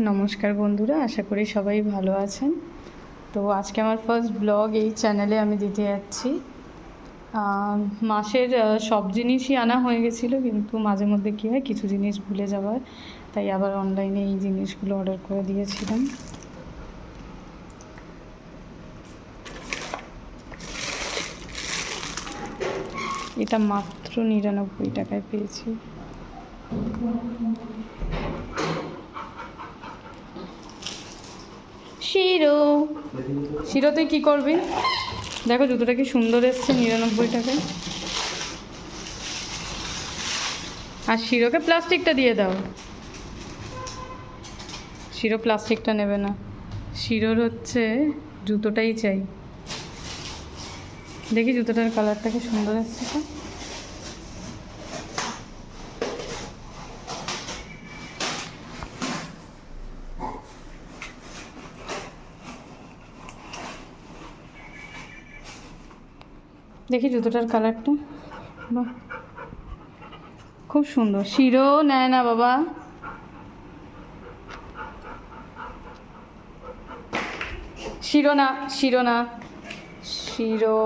নমস্কার বন্ধুরা, আশা করি সবাই ভালো আছেন। তো আজকে আমার ফার্স্ট ব্লগ এই চ্যানেলে আমি দিতে যাচ্ছি। মাসের সব জিনিসই আনা হয়ে গেছিলো, কিন্তু মাঝে মধ্যে কী হয় কিছু জিনিস ভুলে যাওয়ার, তাই আবার অনলাইনে এই জিনিসগুলো অর্ডার করে দিয়েছিলাম। এটা মাত্র 99 টাকায় পেয়েছি। শিরো তুই কী করবি? দেখো জুতোটা কি সুন্দর এসছে 99 টাকায়। আর শিরোকে প্লাস্টিকটা দিয়ে দাও। শিরো প্লাস্টিকটা নেবে না, শিরোর হচ্ছে জুতোটাই চাই। দেখি জুতোটার কালারটা কি সুন্দর এসছে। তো দেখি জুতোটার কালারটা, বাহ খুব সুন্দর। শিরো নেয় না বাবা, শিরো না, শিরো না, শিরো।